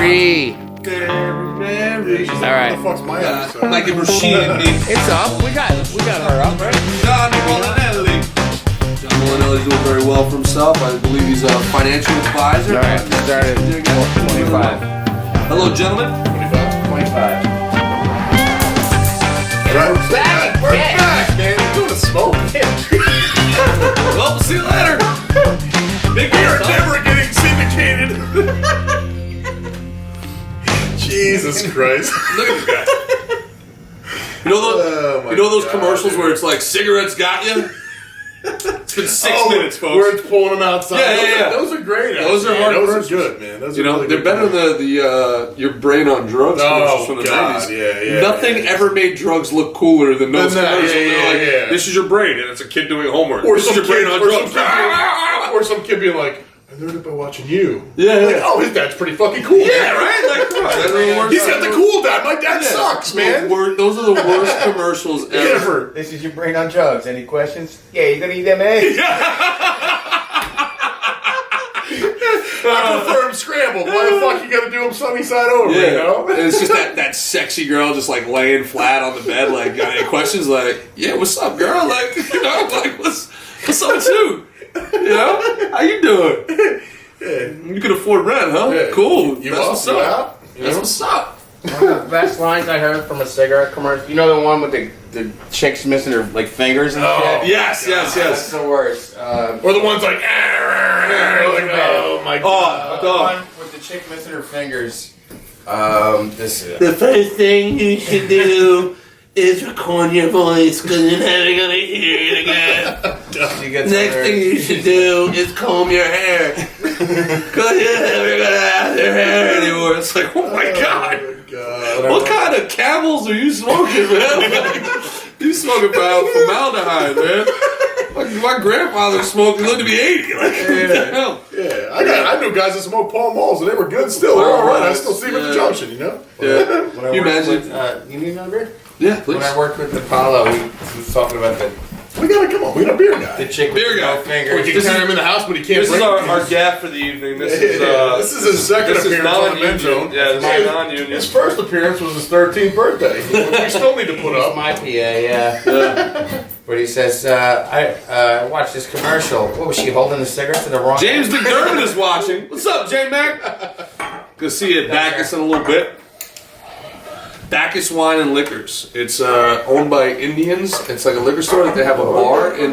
Mary. Mary. All right. What the fuck's my episode? Like if Rashid It's up. We got her up, right? John Molinelli. John Molinelli's doing very well for himself. I believe he's a financial advisor. All right. Started 25. Hello, gentlemen. 25. Right. We're back, man. You're doing a smoke. Well, we'll see you later. Big beer never getting syndicated. Jesus Christ. Look at this guy. You know those commercials where it's like cigarettes got you? It's been 6 minutes, folks. Where it's pulling them outside. Yeah. Those are great. Those are hard. Those are good, man. Those are really they're good better than the your brain on drugs commercials from the God, 90s. yeah. Nothing ever made drugs look cooler than those commercials. Yeah. This is your brain, and it's a kid doing homework. Or this is some your brain kid, on or drugs. or some kid being like, I learned it by watching you. Yeah. Like, oh, his dad's pretty fucking cool. Yeah, right? Like, come on. He's got the cool dad. My dad sucks, man. Those are the worst commercials ever. This is your brain on drugs. Any questions? Yeah, you gonna eat them eggs? I prefer him scrambled. Why the fuck you gotta do him sunny side over, you know? And it's just that sexy girl just like laying flat on the bed, like, got any questions? Like, yeah, what's up, girl? Like, you know, like, what's up with you? You know? How you doing? Yeah. You can afford rent, huh? Yeah. Cool. You That's up? what's You up. out? That's what's up. One of the best lines I heard from a cigarette commercial. You know the one with the chicks missing her like fingers and shit? Yes. That's the worst. Or the ones like, oh my god. The one with the chick missing her fingers. The first thing you should do is record your voice because you're never gonna hear it again. Next thing you should do is comb your hair because you're never gonna have your hair anymore. It's like, oh my god. What kind of camels are you smoking, man? You smoking formaldehyde, man. My grandfather smoked. He lived to be 80. Like, what the hell? Yeah, I knew guys that smoked Pall Malls and they were good still. They're all right. I still see them at the junction, you know? Yeah. When I You worked imagine? with, you need another beer? Yeah, please. When I worked with Apollo, we was talking about We gotta come on. We got a beer guy. the chick Beer with guy. no fingers. We can carry him in the house, but he can't This is bring our gap for the evening. This is this is his second this is appearance on the men's zone. non-union. Yeah, this is non-union. His first appearance was his 13th birthday. We still need to put It's up. my PA, yeah. But he says, I watched this commercial. What was she holding the cigarette to the wrong? James McDermott is watching. What's up, J Mac? Go see you at Bacchus in a little bit. Bacchus Wine and Liquors. It's owned by Indians. It's like a liquor store. Like they have a bar it's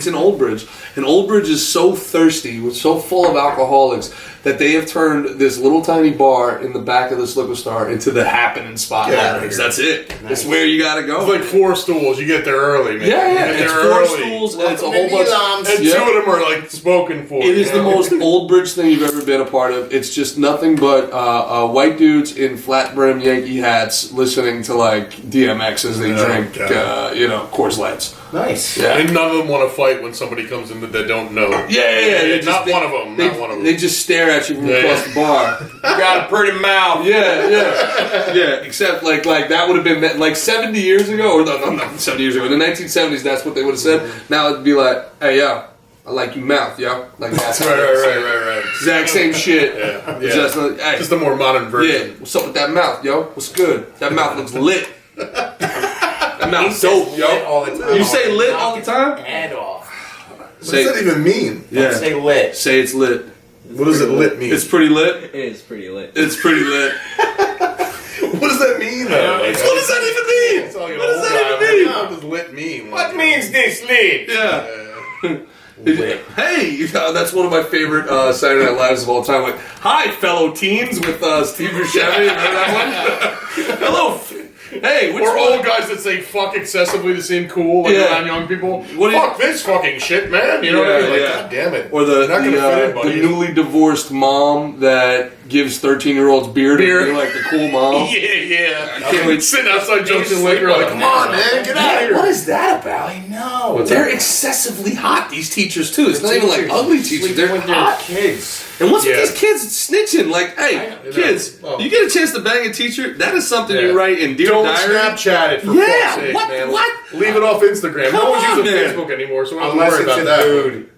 in Old Bridge. And Old Bridge is so thirsty, so full of alcoholics, that they have turned this little tiny bar in the back of this liquor store into the happening spot. That's it. Nice. It's where you gotta go. It's like 4 stools. You get there early, man. Yeah. You get It's there 4 early. stools and it's a whole bunch. And 2 of them are like spoken for. It is the most Old Bridge thing you've ever been a part of. It's just nothing but white dudes in flat brim Yankee hats listening to like DMX as they drink, Coors Lights. Nice. Yeah. And none of them want to fight when somebody comes in that they don't know. Yeah. Not one of them. Not one of them. They just stare at you from across the bar. You got a pretty mouth. Yeah. Except like that would have been like 70 years ago, or no, not 70 years ago. In the 1970s, that's what they would have said. Now it'd be like, hey, yo, I like your mouth, yo. Like that's Right. Exact same shit. Yeah. Just, hey, Just a more modern version. yeah. What's up with that mouth, yo? What's good? That mouth looks lit. That mouth's dope, yo. All the time. You say lit all the time? And off. What does that even mean? Yeah. Say lit. Say it's lit. What does it lit mean? It's pretty lit. It is pretty lit. It's pretty lit. What does that mean, though? What does that even mean? It's like an What does old that guy, even mean? like, What does lit mean? What means this lit? Yeah. Lit. Hey, that's one of my favorite Saturday Night Lives of all time. Like, hi, fellow teens with Steve Buscemi. Remember that one? Hello. Hey, which Or one? old guys that say fuck excessively to seem cool, like around young people. What do you- Fuck this fucking shit, man. You know what I mean? Like, God damn it. Or You're not gonna fit in, the buddy. newly divorced mom that gives 13-year-olds beer to be like the cool mom. Yeah. I can't wait. Sitting outside Junction Liquor, like, come on, man, get out of here. What is that about? I know. They're excessively hot, these teachers, too. It's not even like ugly teachers. They're with their hot. kids. And what's Yeah. with these kids snitching? Like, hey, kids, you get a chance to bang a teacher, that is something you write in Dear Don't Diary. Snapchat it, for fuck's sake, man. What? Leave it off Instagram. Come No one's on, using man. Facebook anymore, so we don't Unless have to it's worry a about that. dude.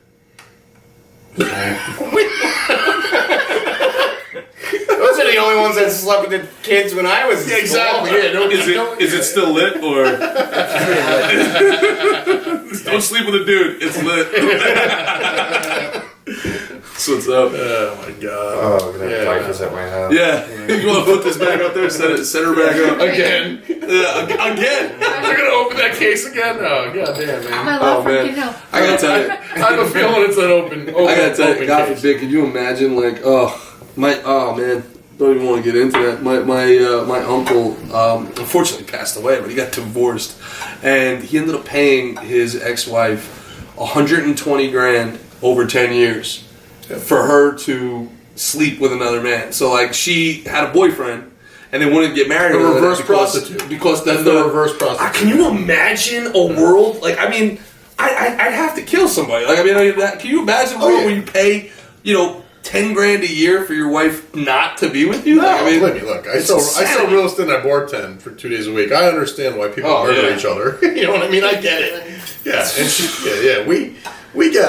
the only ones that slept with the kids when I was. Yeah, exactly. Yeah, no, Is it still lit or? Don't sleep with a dude. It's lit. That's what's up. Oh my god. Oh, we're gonna have typhus at my house. Yeah. You want to put this back up there? Set her back up Again. Yeah, again. They're gonna open that case again? Oh god damn, man. My law Oh firm man. can help. I gotta tell you. I have a feeling it's an open I gotta tell you, open God case. forbid, can you imagine, like, oh man, don't even want to get into that. My uncle, unfortunately passed away, but he got divorced, and he ended up paying his ex-wife $120,000 over 10 years for her to sleep with another man. So, like, she had a boyfriend, and they wouldn't get married. A reverse because- prostitute. Because That's the reverse prostitute. Can you imagine a world like? I mean, I'd have to kill somebody. Like, I mean, can you imagine a world where you pay, $10,000 a year for your wife not to be with you? No, Like, I mean, look, I sell real estate and I bartend for 2 days a week. I understand why people murder each other. You know what I mean? I get it. Yeah,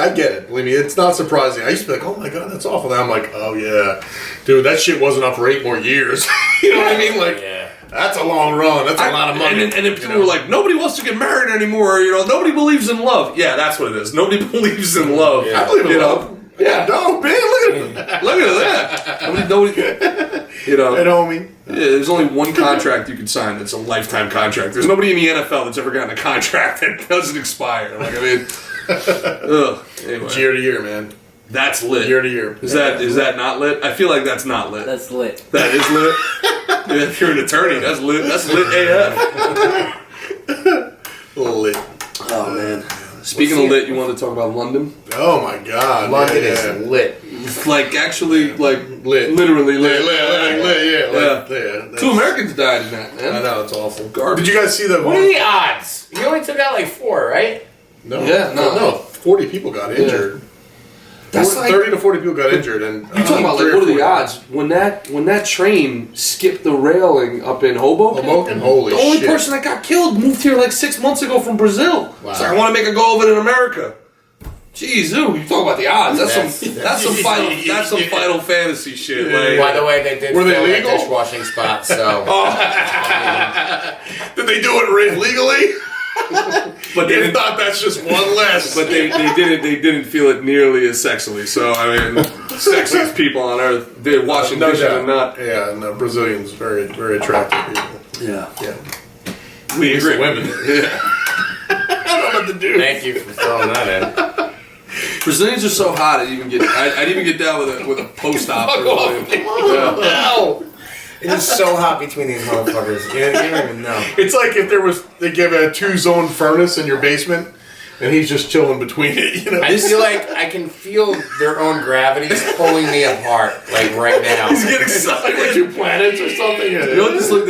I get it. Believe me, it's not surprising. I used to be like, oh my god, that's awful. Now I'm like, oh yeah, dude, that shit wasn't up for 8 more years. You know what I mean? Like, that's a long run. That's a lot of money. And then people were like, nobody wants to get married anymore. Nobody believes in love. Yeah, that's what it is. Nobody believes in love. I believe in love. Yeah, no, man, look at that. Look at that. Nobody, Hey, homie. Yeah, there's only one contract you can sign that's a lifetime contract. There's nobody in the NFL that's ever gotten a contract that doesn't expire. Like, I mean, anyway. It's year to year, man. That's lit. Year to year. Is that not lit? I feel like that's not lit. That's lit. That is lit. Yeah, if you're an attorney, that's lit. That's lit AF. Lit. Oh man. Speaking of lit, you want to talk about London? Oh my god. London is lit. Like actually, like lit. Literally lit. Yeah. 2 Americans died in that, man. I know, it's awful. Garbage. Did you guys see the What are the odds? You only took out like 4, right? No. Yeah, no. 40 people got injured. That's like 30 to 40 people got injured, and you're talking about like what are the odds when that train skipped the railing up in Hoboken? Holy the only shit. person that got killed moved here like 6 months ago from Brazil. Wow. So I want to make a go of it in America. Jeez, you talk about the odds. That's some final fantasy shit. Like, By the way, they did Were they fill that legal? dishwashing spot, so. Did they do it legally? but they If didn't. not, that's just one less. But they didn't feel it nearly as sexily. So I mean, sexiest people on earth, they're washing no dishes doubt. and not. Yeah, and Brazilians, very, very attractive people. Yeah. We agree. Women. Yeah. I don't know what to do. Thank you for throwing that in. Brazilians are so hot. I'd even get down with a post op. Ow. It is so hot between these motherfuckers. You don't even know. It's like if they give a 2-zone furnace in your basement, and he's just chilling between it. I feel like I can feel their own gravities pulling me apart, like right now. He's getting sucked like 2 planets or something. You know, just looking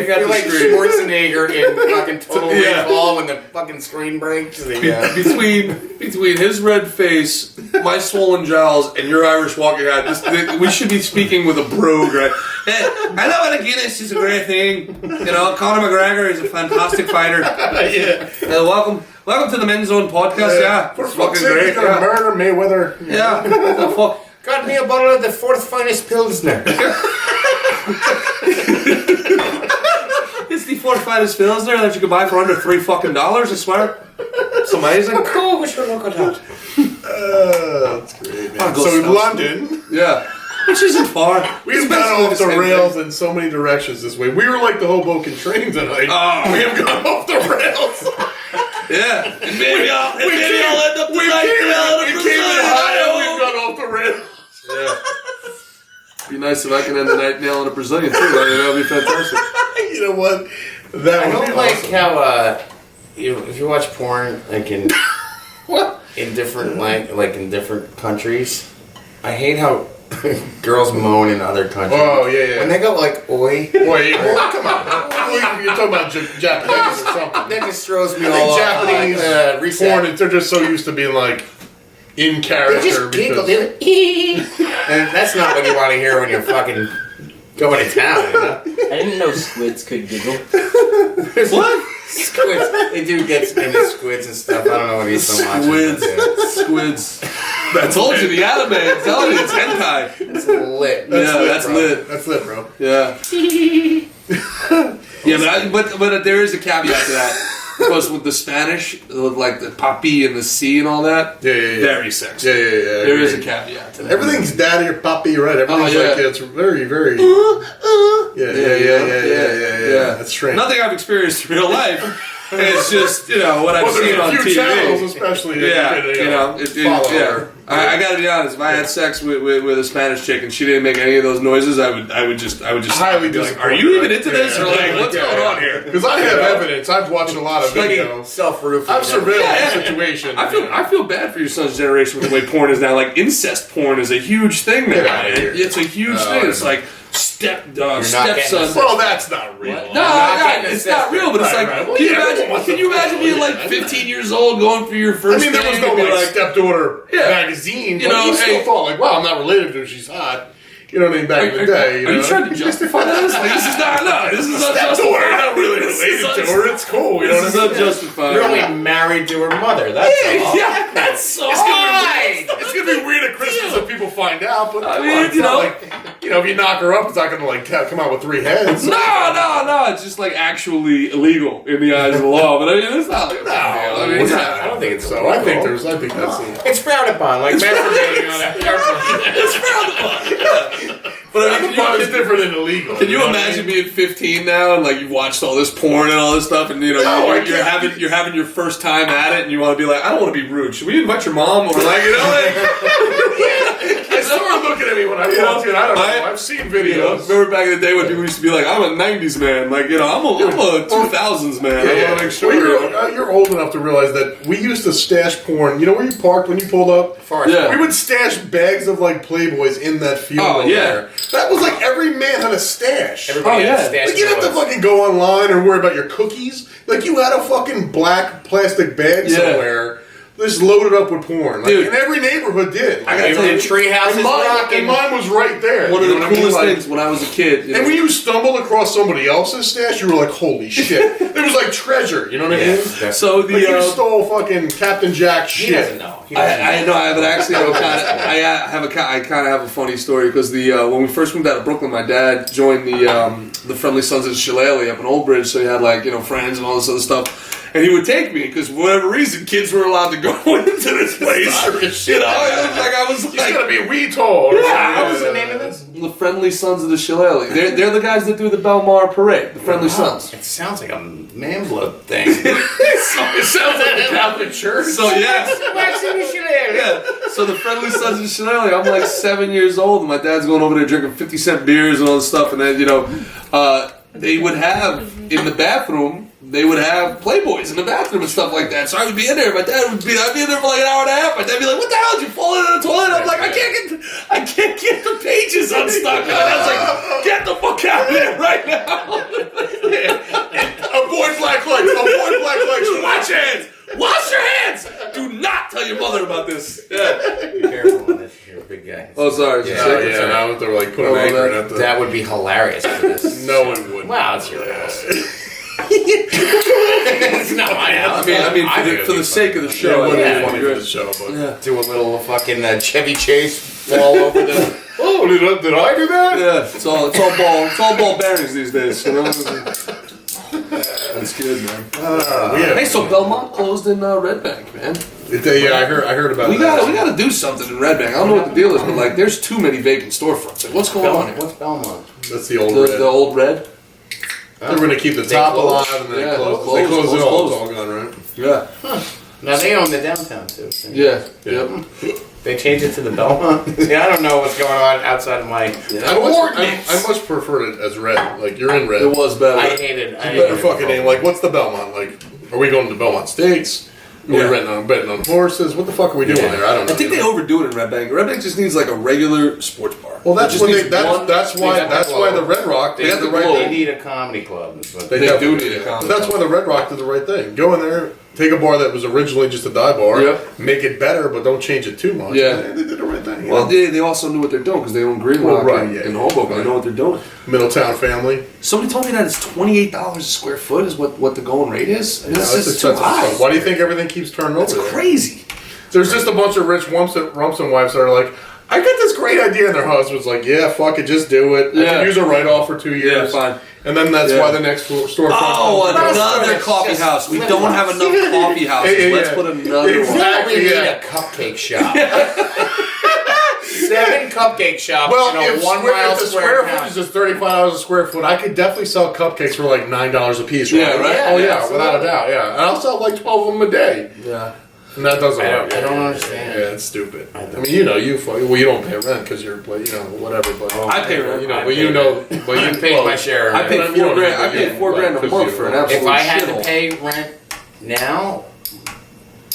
at the like screen. Schwarzenegger in fucking Total Yeah. Recall when the fucking screen breaks. Between his red face, my swollen jowls, and your Irish walking out, we should be speaking with a brogue, right? Hey, I know what a Guinness is a great thing. Conor McGregor is a fantastic fighter. Welcome to the Men's Zone podcast. Yeah, For it's fuck's fucking sake, he's great. gonna Yeah. murder Mayweather. Yeah. Oh, fuck. Got me a bottle of the 4th finest Pilsner. It's the 4th finest Pilsner that you can buy for under $3 I swear. It's amazing. Cool, we should look at that. That's great, man. I'll go So in stuff. London, Yeah. Which isn't far. we've It's gone basically off the same rails thing. in so many directions this way. We were like the Hoboken train tonight. Oh. We have gone off the rails. Yeah. And maybe I'll end up We tonight came down in in Ohio. Brazil. We've gone off the rails. Yeah. Be nice if I can end the night nailing a Brazilian too. That would be fantastic. You know what? That I would be don't like awesome. how if you watch porn like in in different in different countries, I hate how girls moan in other countries. Oh yeah. When they go like oi, Wait, come on. You're talking about Japanese or something. that just throws me I all think off. Japanese reset. porn, they're just so used to being like in They character. just giggle, they're like, "Ee." And that's not what you want to hear when you're fucking going to town. You know? I didn't know squids could giggle. What? Squids. They do get into squids and stuff. I don't know what he's so much. Squids. I told you the anime. I'm telling you, it's hentai. It's lit. That's lit. That's lit, bro. Yeah. Yeah, but there is a caveat to that. Because with the Spanish, with like the papi and the C and all that, very sexy. Yeah. There is a caveat to that. Everything's daddy or papi, right? Everything's like, it's very, very... Yeah. That's strange. Nothing I've experienced in real life. It's just, what I've seen on TV. Channels, especially. I gotta be honest. If I had sex with a Spanish chick and she didn't make any of those noises, I would just highly be like, "Are you even into this?" Or like, "What's going on here?" Because I have evidence. I've watched a lot of videos. Self-roofing. I've surveilled the situation. I feel bad for your son's generation with the way porn is now. Like incest porn is a huge thing now. It's a huge thing. It's like stepson. Well, that's not real. It's not real, but it's like, can you imagine being like 15 years old going for your first there was no like stepdaughter magazine. You still thought like, wow, I'm not related to her. She's hot. You know what I mean? Back in the day. Are you trying to justify this? Like, this is not stepdaughter. You're not really related to her. It's cool. You know what I mean? Unjustified. You're only married to her mother. That's all. Yeah, that's so It's gonna be weird at Christmas if people find out. But it's not like, if you knock her up, it's not gonna like come out with 3 heads. No. It's just like actually illegal in the eyes of the law. But I mean, it's not. I don't think it's so. I think that's it's frowned upon. Like masturbating on that. It's frowned upon. But I mean, it's different than illegal. Can you imagine being 15 now and like you've watched all this porn and all this stuff and you're having your first time at it and you want to be like, I don't want to be rude. Should we invite your mom or like I saw her looking at me when I walked in. I don't know. I've seen videos. Remember back in the day when people used to be like, I'm a 90s man. Like, I'm a 2000s man. I want to make sure. You're old enough to realize that we used to stash porn. You know where you parked when you pulled up? We would stash bags of like Playboys in that field over there. That was like every man had a stash. Everybody had a stash. Like you didn't have to fucking go online or worry about your cookies. Like you had a fucking black plastic bag somewhere. Just loaded up with porn. Like, dude, and every neighborhood did. I gotta tell you, Treehouse is rocking. And mine was right there. One of the coolest things when I was a kid. And when you stumbled across somebody else's stash, you were like, holy shit. It was like treasure. You know what I mean? So you stole fucking Captain Jack shit. He doesn't know. I know, but actually I kind of have a funny story because when we first moved out of Brooklyn, my dad joined the Friendly Sons of Shillelagh up in Old Bridge, so he had like friends and all this other stuff. And he would take me because for whatever reason, kids were allowed to go into this place. I was like, he's gonna be retard. Yeah, what was the name of this? The Friendly Sons of the Shillelagh. They're the guys that do the Belmar Parade. The Friendly Sons. It sounds like a man blood thing. It sounds like the Catholic Church. So yes. So the Friendly Sons of Shillelagh. I'm like 7 years old, and my dad's going over there drinking 50-cent beers and all this stuff, and then they would have in the bathroom. They would have Playboys in the bathroom and stuff like that. So I would be in there. I'd be in there for like an hour and a half. My dad would be like, "What the hell? Did you fall into the toilet?" I'm like, I can't get the pages unstuck. And I was like, "Get the fuck out of there right now!" Avoid black lights. Avoid black lights. Wash your hands. Wash your hands. Do not tell your mother about this. Yeah. Be careful on this. You're a big guy. Oh, sorry. Yeah. Now they're like putting anchor at the. That would be hilarious for this. No one would. Wow, it's your house. It's not my house. I mean, for the sake of the show, funny for the show, but do a little fucking Chevy Chase fall over the. Oh, did I do that? Yeah, it's all ball bearings these days. That's good, man. Hey, so Belmont closed in Red Bank, man. I heard about that. We gotta do something in Red Bank. I don't know what the deal is, but like, there's too many vacant storefronts. Like, what's going on here? What's Belmont? That's the old Red. The old Red. They're going to keep the top alive and then they close it all. It's all gone, right? Yeah. Now they own the downtown too. So. Yeah. Yep. They changed it to the Belmont. See, I don't know what's going on outside of my ordinance. I much preferred it as Red. Like you're in Red. It was better. I hated it. Better fucking name. Like what's the Belmont? Like, are we going to Belmont Steaks? Are we betting on horses? What the fuck are we doing there? I don't know. I think they overdo it in Red Bank. Red Bank just needs like a regular sports bar. Well, that's why the Red Rock. They need a comedy club. They do need a comedy. That's why the Red Rock did the right thing. Go in there, take a bar that was originally just a dive bar, make it better, but don't change it too much. Yeah, they did the right thing. Well, they also knew what they're doing because they own Green Rock in Hoboken. They know what they're doing. Middletown family. Somebody told me that it's $28 a square foot is what the going rate is. That's too high. Why do you think everything keeps turning over? That's crazy. There's just a bunch of rich rumps and wives that are like, I got this great idea, and their husband's like, yeah, fuck it, just do it. I can use a write-off for 2 years. Yeah, fine. And then that's why the next storefront. Oh, another coffee house. We don't have enough coffee houses. Let's put another one. We need a cupcake shop. 7 cupcake shops in a 1 mile square footage is $35 a square foot. I could definitely sell cupcakes for like $9 a piece. Right? Yeah, right? Yeah, without a doubt. Yeah, and I'll sell like 12 of them a day. Yeah. And that doesn't work. I don't understand. Yeah, it's stupid. I mean, you don't pay rent because you're, whatever. But I pay rent. But you pay my share. I pay $4,000 a month for an absolute If I had to pay rent now,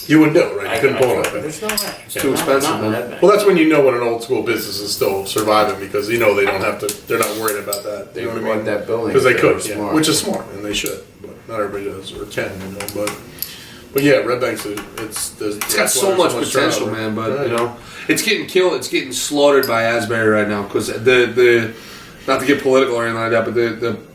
you wouldn't do it, right? You couldn't pull it. There's no way. It's too expensive, man. Well, that's when you know when an old school business is still surviving because they don't have to. They're not worried about that. They know what I want mean? that building because they could, smart. which is smart, and they should. But not everybody does or can, But yeah, Red Bank's it's got so much potential, man. But it's getting killed. It's getting slaughtered by Asbury right now because the not to get political or anything like that, but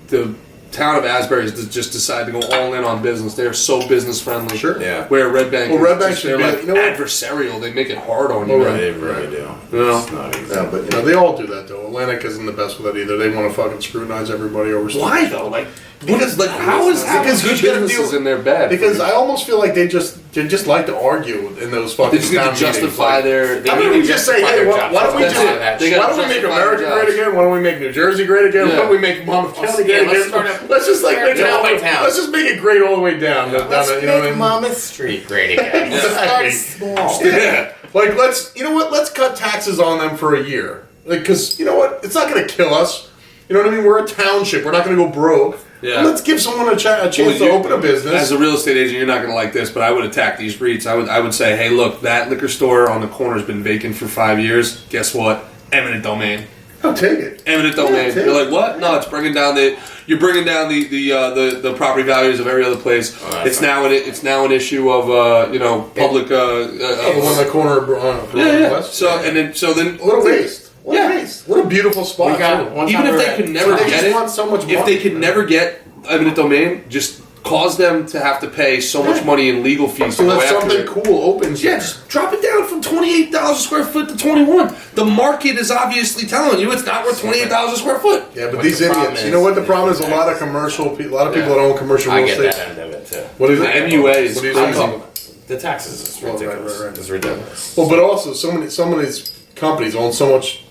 the town of Asbury has just decided to go all in on business. They're so business friendly. Sure. Yeah. Where Red Bank, they're like adversarial. They make it hard on you. They really do. It's not easy. Yeah, but they all do that though. Atlantic isn't the best with that either. They want to fucking scrutinize everybody over. Why though? Because how is good businesses in their bed? Because I almost feel like they just like to argue in those fucking. They just need to justify their. Why don't we just say, hey, why don't we make America great again? Why don't we make New Jersey great again? Why don't we make Monmouth County great again? Let's just make it all the way down. Let's just make it great all the way down. Let's make Monmouth Street great again. Start small. Yeah, let's cut taxes on them for a year. Because you know what, it's not going to kill us. You know what I mean? We're a township. We're not going to go broke. Yeah. Let's give someone a chance to open a business. As a real estate agent, you're not going to like this, but I would attack these REITs. I would say, hey, look, that liquor store on the corner has been vacant for 5 years. Guess what? Eminent domain. I'll take it. Eminent domain. You're like, what? No, it's bringing down the property values of every other place. It's now an issue of public. On the corner. So then what a waste. What a waste. What a beautiful spot. Even if they could never get it, if they could never get eminent domain, just cause them to have to pay so much money in legal fees. So that something cool opens. Yeah, just drop it down from $28,000 a square foot to 21. The market is obviously telling you it's not worth $28,000 a square foot. Yeah, but these idiots. You know what the problem is? A lot of people that own commercial real estate. I get that end of it too. What is it? The MUA is crazy. The taxes is ridiculous. It's ridiculous. Well, but also some of these companies own so much,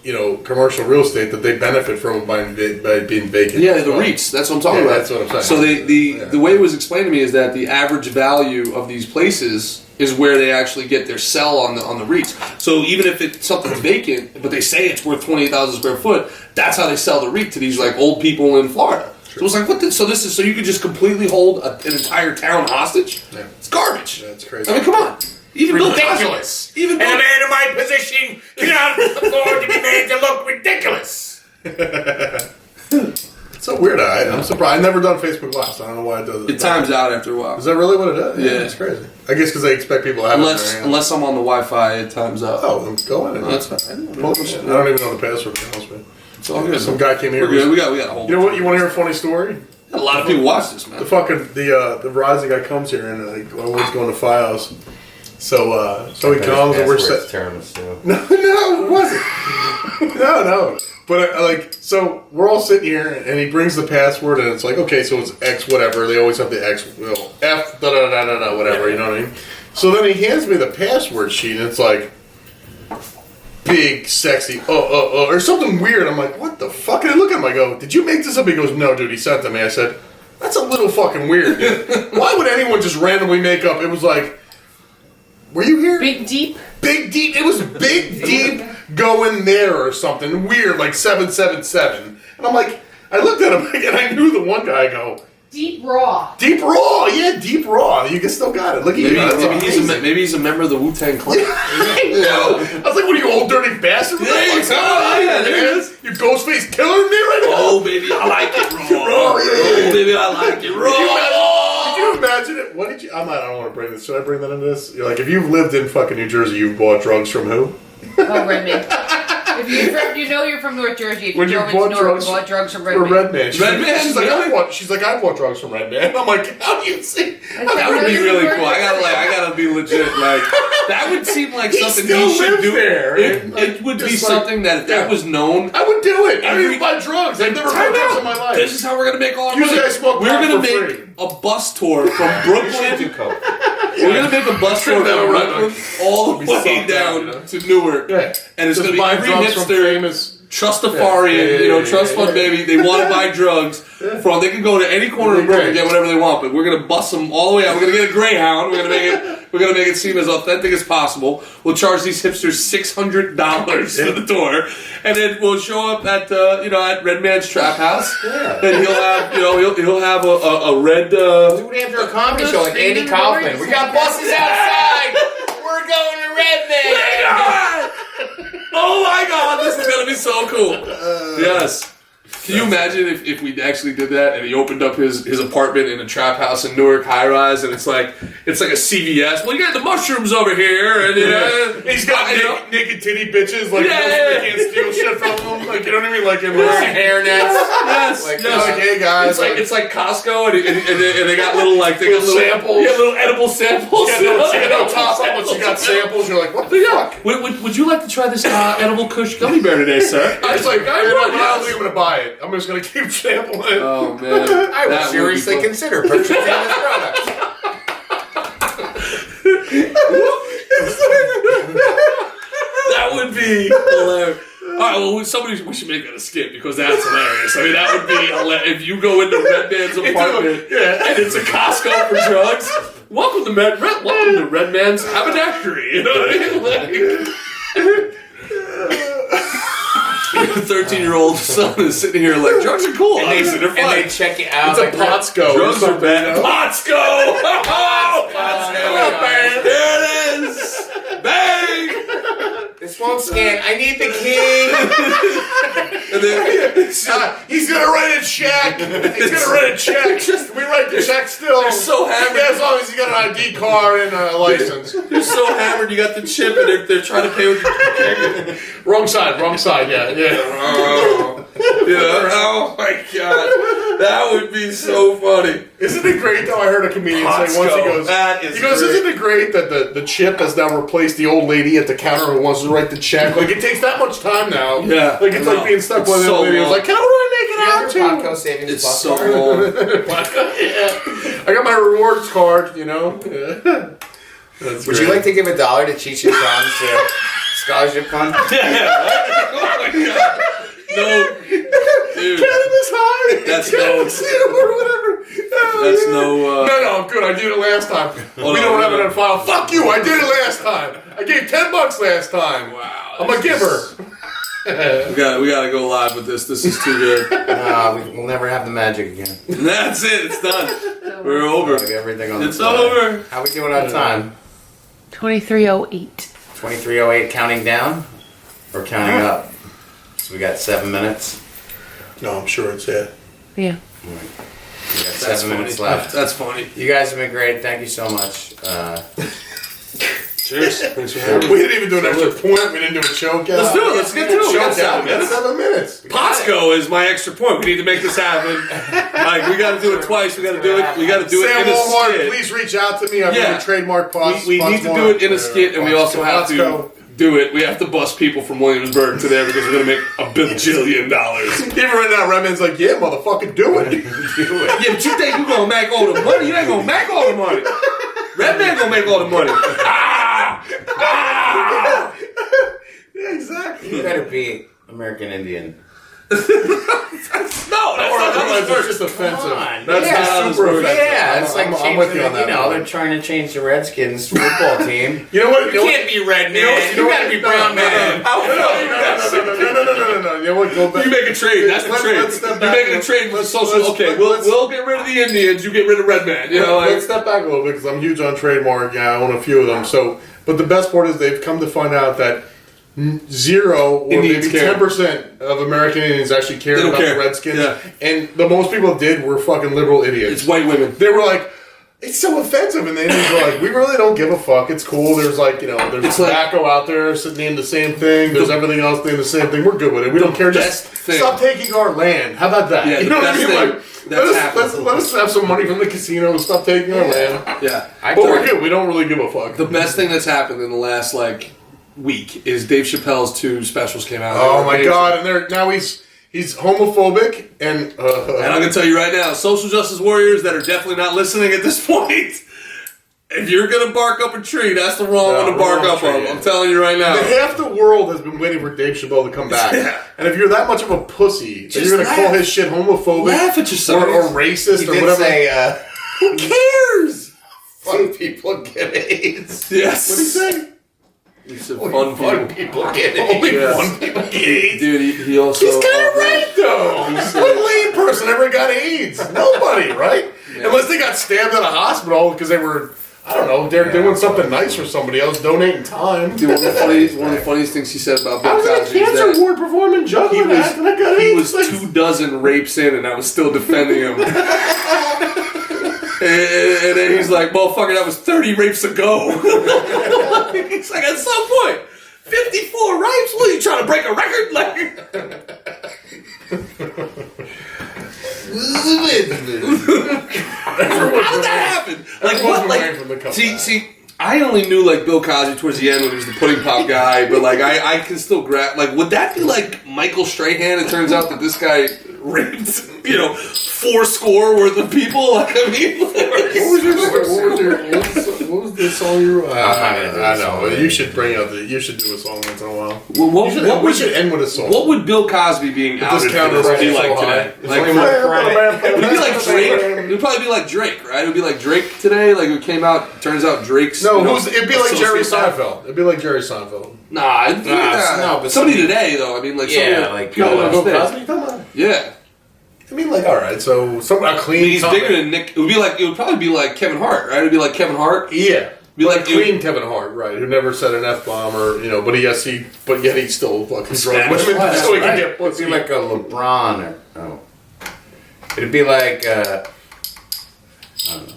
commercial real estate that they benefit from it by being vacant. Yeah, the REITs. That's what I'm talking about. That's what I'm saying. So the way it was explained to me is that the average value of these places is where they actually get their sell on the REITs. So even if something's vacant, but they say it's worth 28,000 square foot, that's how they sell the REIT to these old people in Florida. Sure. So it's like so you could just completely hold an entire town hostage? Yeah. It's garbage. That's crazy. I mean, come on. Even ridiculous. And a man in my position cannot afford to be made to look ridiculous. It's so weird. I'm surprised. I've never done Facebook Live, so I don't know why it does it. It times out after a while. Is that really what it does? Yeah, it's crazy. I guess because they expect people to have unless I'm on the Wi-Fi, it times out. Oh, then go in. That's fine. I don't even know the password. It's all good. Some guy came here. We got a whole. You know what? You want to hear a funny story? A lot of people watch this, man. The Verizon guy comes here and always going to Fios. So he comes and we're set. No, it wasn't. No. But so we're all sitting here and he brings the password and it's like, okay, so it's X whatever. They always have the X, F whatever. You know what I mean? So then he hands me the password sheet and it's like big, sexy, or something weird. I'm like, what the fuck? And I look at him, I go, did you make this up? He goes, no, dude, he sent it to me. I said, that's a little fucking weird, dude. Why would anyone just randomly make up? It was like, were you here? Big Deep? Big Deep. It was Big Deep going there or something weird, like 777. And I'm like, I looked at him and I knew the one guy. I go, Deep Raw. Deep Raw, yeah, Deep Raw. You can still got it. Look at maybe he's a member of the Wu-Tang Clan. I know. I was like, what are you, old dirty bastard? You Ghostface killing me right now? Oh, baby, I like it raw. Oh, baby, I like it raw. Did you imagine it? What did you? I don't want to bring this. Should I bring that into this? You're like, if you've lived in fucking New Jersey, you've bought drugs from who? Oh, Remy. If you know you're from North Jersey, if you When you drove into bought North, drugs bought drugs from For Red Red Man. Red Man? She's like, I bought drugs from Red Man. I'm like, how do you see? That would be really cool. I gotta be legit. Like that would seem like He something still he should lives do. there. It would be Just like- something that if that was known. I would do it. I Every- didn't buy drugs. I've never Time bought drugs out. in my life. This is how we're gonna make all our Usually money. I smoke We're pot gonna for make free. a bus tour from You Brooklyn. do coke. We're gonna make a bus tour Trip down from Route Brooklyn all the Be way sucked down out, you know? to Newark. Yeah. And it's Just gonna be buy every drugs from hipster. famous. Trustafarian, trust fund baby. They want to buy drugs from. They can go to any corner of Brooklyn and get whatever they want, but we're gonna bust them all the way out. We're gonna get a Greyhound. We're gonna make it seem as authentic as possible. We'll charge these hipsters $600 for the tour, and then we'll show up at at Red Man's Trap House. Yeah. And he'll have he'll have a red. Do it after a comedy show like Andy Kaufman. We got buses outside. We're going to Red Man. Oh my God, this is gonna be so cool. Yes. Can you imagine if we actually did that and he opened up his apartment in a trap house in Newark, high rise, and it's like a CVS. Well, you got the mushrooms over here, and He's got naked titty bitches, like Yeah. they can't steal shit from them. Like, you know what I mean? Like in Hairnets. Yes, Like, yes. like, hey guys, It's like Costco, and they got little samples. Yeah, little edible samples. she got no top up, but she got samples. You're like, what the fuck? Would you like to try this edible Kush gummy bear today, sir? I was like, I don't think I'm gonna buy it. I'm just gonna keep sampling. Oh man, I would seriously consider purchasing this product. That would be hilarious. All right, well, we should make that a skit because that's hilarious. I mean, that would be hilarious. If you go into Red Man's apartment and it's a Costco for drugs, welcome to Red Man's Haberdashery. You know what I mean? Like, your 13-year-old son is sitting here like, drugs are cool. And Obviously, they're fun. they check it out. It's a Potsco. Drugs are bad. Potsco! Oh, Potsco. There it is! Bang! This won't scan. I need the key. And then, He's gonna write a check. He's gonna write a check. We write the check still. They're so hammered. Yeah, as long as you got an ID card and a license. you're so hammered, you got the chip, and they're trying to pay with your Wrong side. Yeah. Oh my God. That would be so funny. Isn't it great though? I heard a comedian say once he goes, That is great. isn't it great that the chip has now replaced the old lady at the counter who wants to write the check? Like it takes that much time now. Yeah. Like it's I like know. being stuck It's with so it. Lady was long. like, how do I make it out to? Podco savings It's plus so card. long. I got my rewards card, you know. That's Would you like to give $1 to Cheech and Chong's scholarship fund? Oh my God. No. Dude. Cannabis high? That's Cannabis no- or whatever. That's no. No, I'm good. I did it last time. We no, don't have no. it on file. Fuck you. I did it last time. I gave $10 last time. Wow. I'm a giver. We gotta go live with this. This is too good. We'll never have the magic again. That's it. It's done. We're over. Like everything on It's the fly. over. How we doing on time? 23:08. 23:08 counting down or counting up? So we got 7 minutes. No, I'm sure it's it. Yeah. We got 7 minutes left. That's funny. You guys have been great. Thank you so much. Cheers. Thanks for having me. We didn't even do an extra point. We didn't do a choke out. Let's do it. Let's get to it. We got Choke out. 7 We got minutes. 7 minutes. Costco is my extra point. We need to make this happen. Like we got to do it twice. We got to do it. We got to do it Sam in a Walmart, skit. please reach out to me. I'm Yeah. going to trademark Pots. We need to do it in a skit, and we also have to do it. We have to bust people from Williamsburg to there because we're gonna make $1 bajillion. Even right now, Redman's like, yeah, motherfucker, do it. Yeah, but you think you gonna make all the money? You ain't gonna make all the money. Redman gonna make all the money. Yeah, exactly. You better be American Indian. No, that's not how Otherwise, this it's works. just offensive. Come on. That's Yeah, not how this super works. offensive. Yeah, it's like I'm changing with you on that. they're trying to change the Redskins football team. You know what? You can't be red man. You gotta be brown man. No. You know what? Go back. You make a trade. That's the Let's trade. step You're back. making a trade with Let's- social. let's- Okay, let's- we'll get rid of the Indians. You get rid of Redman. You know, Let's step back a little bit because I'm huge on trademark. Yeah, I own a few of them. So, but the best part is they've come to find out that 0 or Indians maybe care. 10% of American Indians actually cared They don't about care. the Redskins, Yeah. and the most people did were fucking liberal idiots. it's white women. They were like, It's so offensive, and they go like, "We really don't give a fuck. It's cool. There's like, there's tobacco out there named the same thing. There's everything else named the same thing. We're good with it. We don't care. Just stop taking our land. How about that? Yeah, you know what I mean? Like, let us have some money from the casino and stop taking our land. Yeah, but we're good. We don't really give a fuck. The best thing that's happened in the last week is Dave Chappelle's 2 specials came out. Oh my god! And now he's homophobic and I'm gonna tell you right now, social justice warriors that are definitely not listening at this point. If you're gonna bark up a tree, that's the wrong one to bark up on. I'm telling you right now. Half the world has been waiting for Dave Chappelle to come back. And if you're that much of a pussy, that you're gonna call his shit homophobic, laugh at yourself, or racist, or whatever. Say, who cares? Fun people get AIDS. Yes. What did he say? He said fun people get AIDS. Only fun people get AIDS. Dude, he also... He's kind of right, though. What lame person ever got AIDS? Nobody, right? Yeah. Unless they got stabbed at a hospital because they were, I don't know, they're doing something nice for somebody else, donating time. Dude, one of the funniest things he said about Bill Cosby I was in a cancer ward performing juggling act and I got AIDS. He was 24 rapes in and I was still defending him. And then he's like, motherfucker, that was 30 rapes ago. He's like, at some point, 54 rapes? What, are you trying to break a record? How did that happen? See, I only knew Bill Cosby towards the end when he was the pudding pop guy, but I can still grab. Would that be like Michael Strahan? It turns out that this guy raped, 4 score worth of people. What was the song you wrote? I know. You should you should do a song once in a while. We should end with a song. What would Bill Cosby being out be like today? It would be like Drake. It would probably be like Drake, right? It would be like Drake today. It came out. Turns out Drake's. No, it'd be like Jerry Seinfeld. It'd be like Jerry Seinfeld. Nah, but somebody today though. I mean, Bill Cosby. Come on. Yeah. I mean, all right, so a clean. He's bigger than Nick. It would probably be like Kevin Hart, right? It would be like Kevin Hart. Yeah, be like clean Kevin Hart, right? Who never said an F-bomb or but yet he still fucking drunk women so he can get pussy. It'd be like a LeBron or it'd be like I don't know.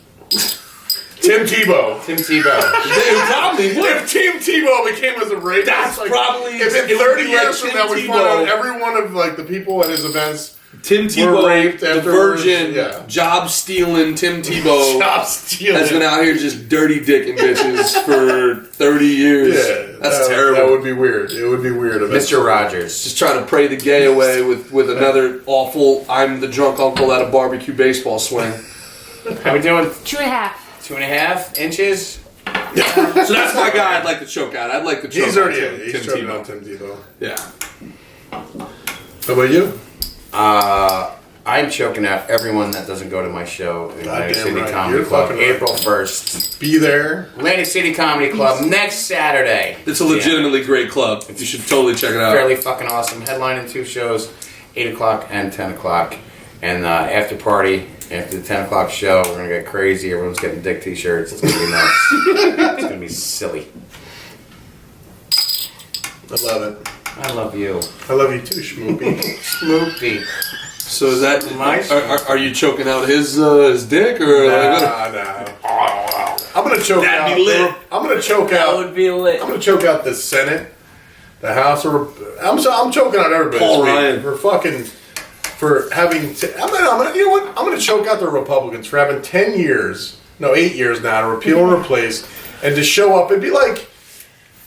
Tim Tebow. It probably would. If Tim Tebow became as a rapist, that's probably. If in 30 years from now we find out every one of the people at his events. Tim Tebow, the virgin, yeah. job stealing Tim Tebow has been out here just dirty dicking bitches for 30 years. Yeah, that's terrible. That would be weird. It would be weird. Mr. Rogers. Just trying to pray the gay away with another awful, I'm the drunk uncle at a barbecue baseball swing. How we doing? 2.5. 2.5 inches? So that's my guy I'd like to choke out. I'd like to choke out Tim Tebow. Yeah. How about you? I'm choking out everyone that doesn't go to my show in Atlantic City Comedy You're Club, right. April 1st. Be there. Atlantic City Comedy Club next Saturday. It's a legitimately great club. You should totally check it out. Fairly fucking awesome. Headlining 2 shows, 8 o'clock and 10 o'clock. And after party, after the 10 o'clock show, we're going to get crazy. Everyone's getting dick t-shirts. It's going to be nuts. It's going to be silly. I love it. I love you. I love you too, Schmoopy. Schmoopy. So is that are you choking out his dick or? Nah. I'm gonna choke out. That'd be lit. I'm gonna choke out. That would be lit. I'm gonna choke out the Senate, the House, or I'm choking out everybody. Paul Ryan for having. I'm gonna choke out the Republicans for having 8 years now to repeal and replace, and to show up and be like,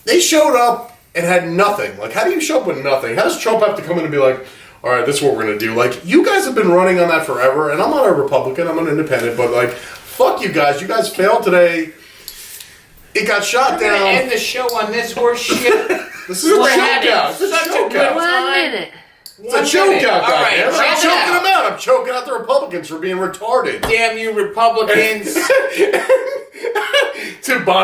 they showed up and had nothing. How do you show up with nothing? How does Trump have to come in and be like, all right, this is what we're going to do? You guys have been running on that forever, and I'm not a Republican, I'm an independent, but, fuck you guys. You guys failed today. It got shot down. We're going to end the show on this horse shit. This is a choke out. It's a choke out. 1 minute. It's a choke out, Right, I'm choking them out. I'm choking out the Republicans for being retarded. Damn you Republicans. To